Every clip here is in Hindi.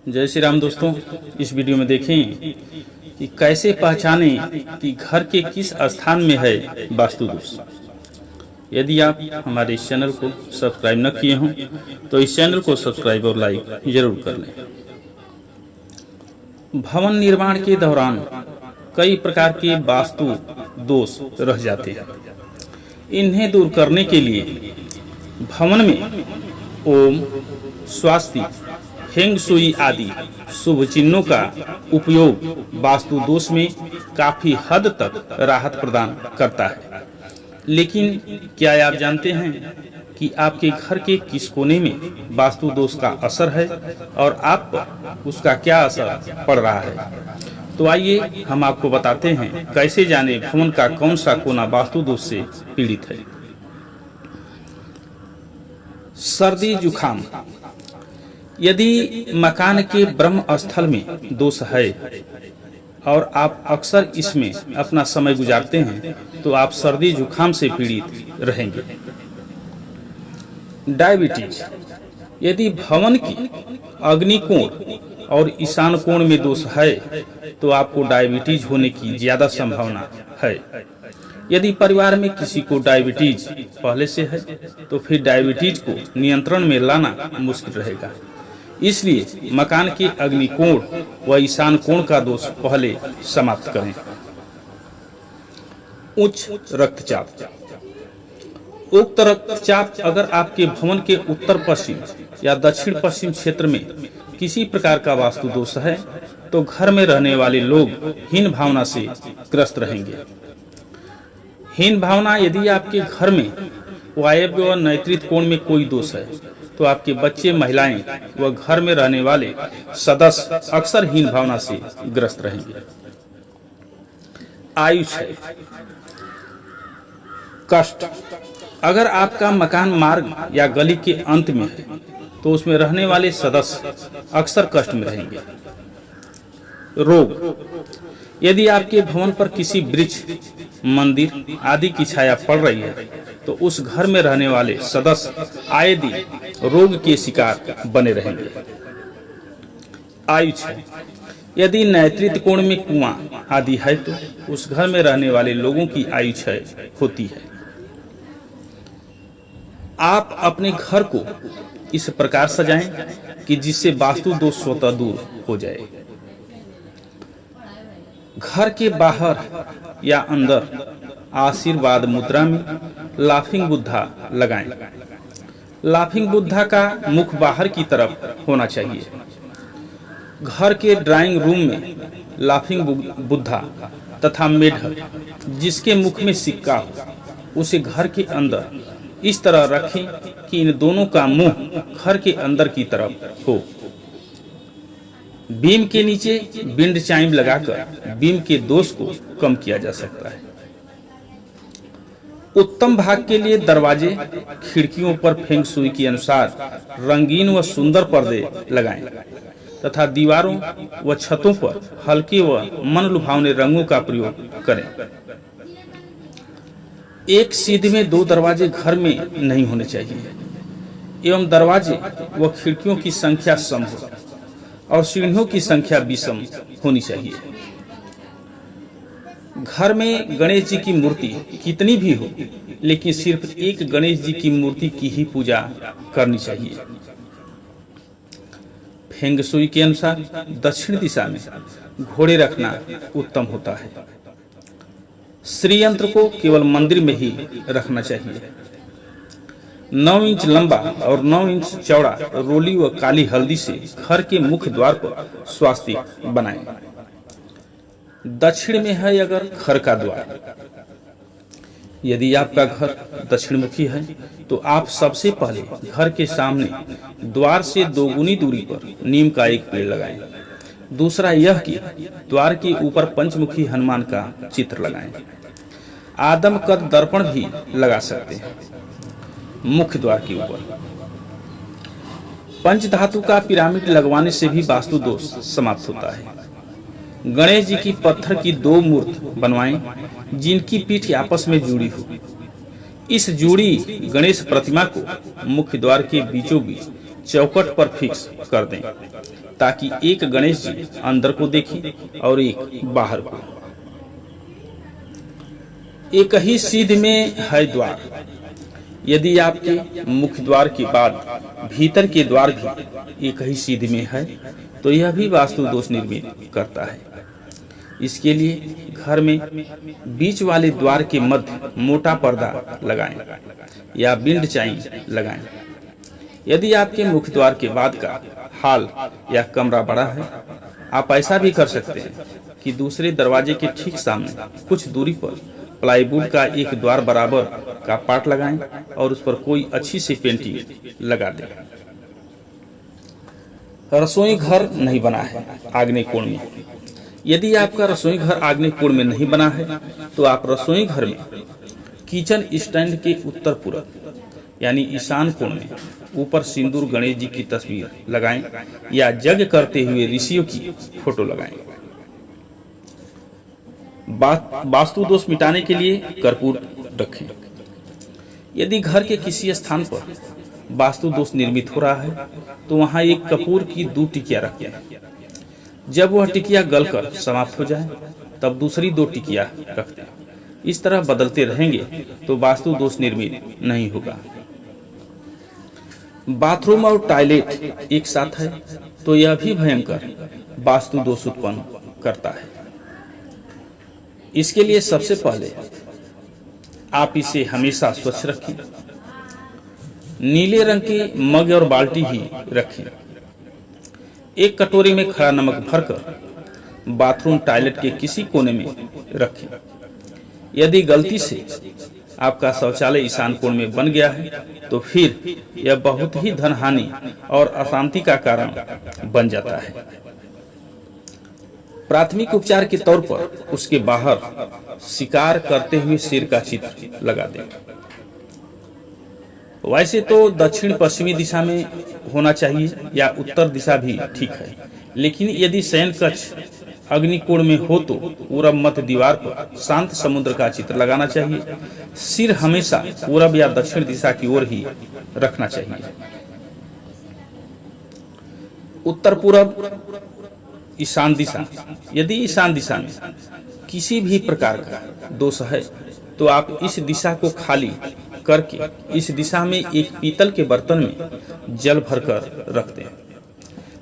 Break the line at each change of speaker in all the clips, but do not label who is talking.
जय श्री राम दोस्तों। इस वीडियो में देखें कि कैसे पहचानें कि घर के किस स्थान में है वास्तु दोष। यदि आप हमारे इस चैनल को सब्सक्राइब न किए हों तो इस चैनल को सब्सक्राइब और लाइक जरूर कर लें। भवन निर्माण के दौरान कई प्रकार के वास्तु दोष रह जाते हैं। इन्हें दूर करने के लिए भवन में ओम, स्वास्ति, फेंग शुई आदि शुभ चिन्हों का उपयोग वास्तु दोष में काफी हद तक राहत प्रदान करता है। लेकिन क्या आप जानते हैं कि आपके घर के किस कोने में वास्तु दोष का असर है और आप पर उसका क्या असर पड़ रहा है? तो आइए हम आपको बताते हैं कैसे जाने भवन का कौन सा कोना वास्तु दोष से पीड़ित है। सर्दी जुखाम। यदि मकान के ब्रह्म स्थल में दोष है और आप अक्सर इसमें अपना समय गुजारते हैं तो आप सर्दी जुखाम से पीड़ित रहेंगे। डायबिटीज। यदि भवन की अग्निकोण और ईशान कोण में दोष है तो आपको डायबिटीज होने की ज्यादा संभावना है। यदि परिवार में किसी को डायबिटीज पहले से है तो फिर डायबिटीज को नियंत्रण में लाना मुश्किल रहेगा। इसलिए मकान के अग्निकोण व ईशान कोण का दोष पहले समाप्त करें। उच्च रक्तचाप। उक्त रक्तचाप अगर आपके भवन के उत्तर पश्चिम या दक्षिण पश्चिम क्षेत्र में किसी प्रकार का वास्तु दोष है तो घर में रहने वाले लोग हीन भावना से ग्रस्त रहेंगे। हीन भावना। यदि आपके घर में वायव्य व नैऋत्य कोण में कोई दोष है तो आपके बच्चे, महिलाएं व घर में रहने वाले सदस्य अक्सर हीन भावना से ग्रस्त रहेंगे। आयुष्य कष्ट। अगर आपका मकान मार्ग या गली के अंत में है तो उसमें रहने वाले सदस्य अक्सर कष्ट में रहेंगे। रोग। यदि आपके भवन पर किसी वृक्ष, मंदिर आदि की छाया पड़ रही है तो उस घर में रहने वाले सदस्य आए दिन रोग के शिकार बने रहेंगे। आयुष्य। यदि नैऋत्य कोण में कुआं आदि है तो उस घर में रहने वाले लोगों की आयुष्य होती है। आप अपने घर को इस प्रकार सजाएं कि जिससे वास्तु दोष स्वतः दूर हो जाए। घर के बाहर या अंदर आशीर्वाद मुद्रा में लाफिंग बुद्धा लगाएं। लाफिंग बुद्धा का मुख बाहर की तरफ होना चाहिए। घर के ड्राइंग रूम में लाफिंग बुद्धा तथा मेढक जिसके मुख में सिक्का हो उसे घर के अंदर इस तरह रखें कि इन दोनों का मुंह घर के अंदर की तरफ हो। बीम के नीचे विंड चाइम लगाकर बीम के दोष को कम किया जा सकता है। उत्तम भाग के लिए दरवाजे, खिड़कियों पर फेंग शुई के अनुसार रंगीन व सुंदर पर्दे लगाएं तथा दीवारों व छतों पर हल्के व मन लुभावने रंगों का प्रयोग करें। एक सीध में दो दरवाजे घर में नहीं होने चाहिए एवं दरवाजे व खिड़कियों की संख्या सम हो और सीढ़ियों की संख्या विषम होनी चाहिए। घर में गणेश जी की मूर्ति कितनी भी हो लेकिन सिर्फ एक गणेश जी की मूर्ति की ही पूजा करनी चाहिए। फेंग शुई के अनुसार दक्षिण दिशा में घोड़े रखना उत्तम होता है। श्री यंत्र को केवल मंदिर में ही रखना चाहिए। 9 इंच लंबा और 9 इंच चौड़ा रोली व काली हल्दी से घर के मुख्य द्वार पर स्वास्तिक बनाएं। दक्षिण में है अगर घर का द्वार। यदि आपका घर दक्षिण मुखी है तो आप सबसे पहले घर के सामने द्वार से 2 गुनी दूरी पर नीम का एक पेड़ लगाएं। दूसरा यह कि द्वार के ऊपर पंचमुखी हनुमान का चित्र लगाएं। आदम कद दर्पण भी लगा सकते हैं मुख्य द्वार के ऊपर। पंचधातु का पिरामिड लगवाने से भी वास्तु दोष समाप्त होता है। गणेश जी की पत्थर की 2 मूर्त बनवाएं जिनकी पीठ आपस में जुड़ी हो। इस जुड़ी गणेश प्रतिमा को मुख्य द्वार के बीचों बीच चौखट पर फिक्स कर दें ताकि एक गणेश जी अंदर को देखें और एक बाहर को। एक ही सीध में है द्वार। यदि आपके मुख्य द्वार के बाद भीतर के द्वार भी एक ही सीध में है तो यह भी वास्तु दोष निर्मित करता है। इसके लिए घर में बीच वाले द्वार के मध्य मोटा पर्दा लगाएं या विंड चाइन लगाएं। यदि आपके मुख्य द्वार के बाद का हॉल या कमरा बड़ा है, आप ऐसा भी कर सकते हैं कि दूसरे दरवाजे के ठीक सामने कुछ दूरी पर प्लाईवुड का एक द्वार बराबर का पार्ट लगाएं और उस पर कोई अच्छी सी पेंटिंग लगा दें। रसोई घर नहीं बना है आग्नेय कोण में। यदि आपका रसोई घर आग्नेय कोण में नहीं बना है तो आप रसोई घर में किचन स्टैंड के उत्तर पूर्व यानी ईशान कोण में ऊपर सिंदूर गणेश जी की तस्वीर लगाएं या यज्ञ करते हुए ऋषियों की फोटो लगाएं। वास्तु दोष मिटाने के लिए कर्पूर रखें। यदि घर के किसी स्थान पर वास्तु दोष निर्मित हो रहा है तो वहां एक कपूर की 2 टिकिया रखें। जब वह टिकिया गलकर समाप्त हो जाए तब दूसरी 2 टिकिया रख दें। इस तरह बदलते रहेंगे तो वास्तु दोष निर्मित नहीं होगा। बाथरूम और टॉयलेट एक साथ है तो यह भी भयंकर वास्तु दोष उत्पन्न करता है। इसके लिए सबसे पहले आप इसे हमेशा स्वच्छ रखें। नीले रंग के मग और बाल्टी ही रखें। एक कटोरी में खड़ा नमक भरकर बाथरूम टॉयलेट के किसी कोने में रखें। यदि गलती से आपका शौचालय ईशान कोण में बन गया है तो फिर यह बहुत ही धन हानि और अशांति का कारण बन जाता है। प्राथमिक उपचार के तौर पर उसके बाहर शिकार करते हुए शेर का चित्र लगा दें। वैसे तो दक्षिण पश्चिमी दिशा में होना चाहिए या उत्तर दिशा भी ठीक है, लेकिन यदि शयन कक्ष अग्निकोण में हो तो पूरब मध्य दीवार पर शांत समुद्र का चित्र लगाना चाहिए। सिर हमेशा पूरब या दक्षिण दिशा की ओर ही रखना चाहिए। उत्तर पूरब ईशान दिशा। यदि ईशान दिशा में किसी भी प्रकार का दोष है तो आप इस दिशा को खाली करके इस दिशा में एक पीतल के बर्तन में जल भरकर रख दें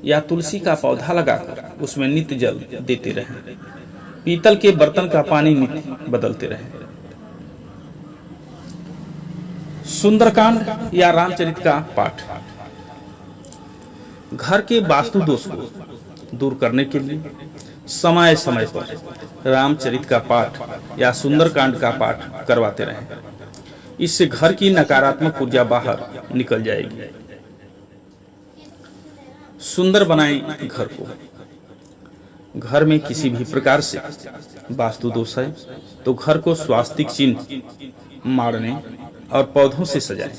या तुलसी का पौधा लगाकर उसमें नित्य जल देते रहें। पीतल के बर्तन का पानी नित्य बदलते रहें। सुंदरकांड या रामचरित का पाठ। घर के वास्तु दोष को दूर करने के लिए समय समय पर रामचरित का पाठ या सुंदरकांड का पाठ करवाते रहें। इससे घर की नकारात्मक ऊर्जा बाहर निकल जाएगी। सुंदर बनाएं घर को। घर में किसी भी प्रकार से वास्तु दोष है तो घर को स्वास्तिक चिन्ह मारने और पौधों से सजाएं।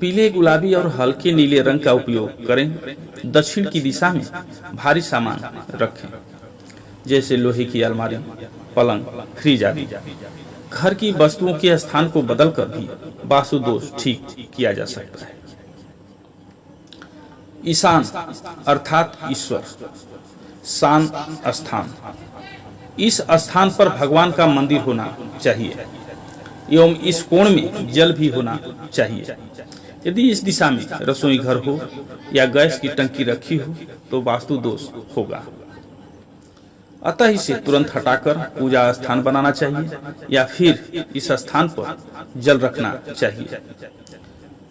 पीले, गुलाबी और हल्के नीले रंग का उपयोग करें। दक्षिण की दिशा में भारी सामान रखें जैसे लोहे की अलमारी, पलंग, फ्रिज आदि। घर की वस्तुओं के स्थान को बदलकर भी वास्तु दोष ठीक किया जा सकता है। ईशान अर्थात ईश्वर, शान स्थान। इस स्थान पर भगवान का मंदिर होना चाहिए एवं इस कोण में जल भी होना चाहिए। यदि इस दिशा में रसोई घर हो या गैस की टंकी रखी हो तो वास्तु दोष होगा। अतः इसे तुरंत हटाकर पूजा स्थान बनाना चाहिए या फिर इस स्थान पर जल रखना चाहिए।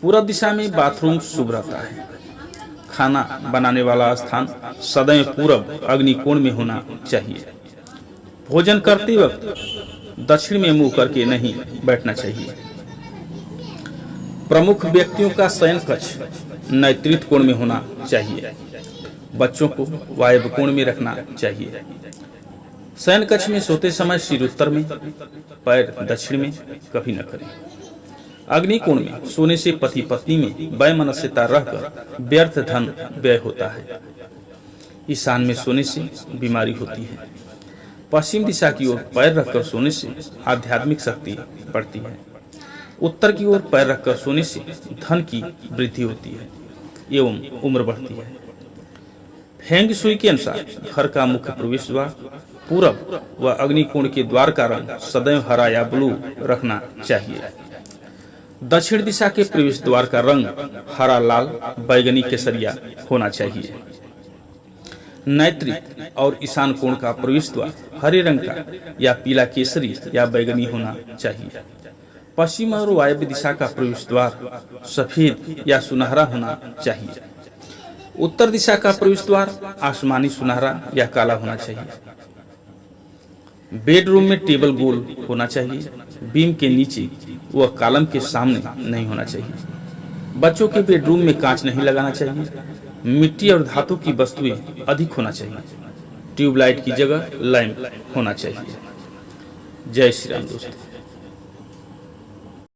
पूरब दिशा में बाथरूम शुभ रहता है। खाना बनाने वाला स्थान सदैव पूरब अग्निकोण में होना चाहिए। भोजन करते वक्त दक्षिण में मुंह करके नहीं बैठना चाहिए। प्रमुख व्यक्तियों का शयन कक्ष नैऋत्य कोण में होना चाहिए। बच्चों को वायव्य कोण में रखना चाहिए। शयन कक्ष में सोते समय सिर उत्तर में, पैर दक्षिण में कभी न करें। अग्निकोण में सोने से पति पत्नी में वैमनस्यता रहकर व्यर्थ धन व्यय होता है। ईशान में सोने से बीमारी होती है। पश्चिम दिशा की ओर पैर रखकर सोने से आध्यात्मिक शक्ति बढ़ती है। उत्तर की ओर पैर रखकर सोने से धन की वृद्धि होती है। एवं उम्र बढ़ती है। फेंग शुई के अनुसार घर का मुख्य प्रवेश द्वार, पूरब व अग्निकोण के द्वार का रंग सदैव हरा या ब्लू रखना चाहिए। दक्षिण दिशा के प्रवेश द्वार का रंग हरा, लाल, बैगनी, केसरिया होना चाहिए। नैत्रिक और ईशान कोण का प्रवेश द्वार हरे रंग का या पीला, केसरी या बैगनी होना चाहिए। पश्चिम और वायव्य दिशा का प्रवेश द्वार सफेद या सुनहरा होना चाहिए। उत्तर दिशा का प्रवेश द्वार आसमानी, सुनहरा या काला होना चाहिए। बेडरूम में टेबल गोल होना चाहिए। बीम के नीचे व कॉलम के सामने नहीं होना चाहिए। बच्चों के बेडरूम में कांच नहीं लगाना चाहिए। मिट्टी और धातु की वस्तुएं अधिक होना चाहिए। ट्यूबलाइट की जगह लैंप होना चाहिए। जय श्री राम दोस्तों।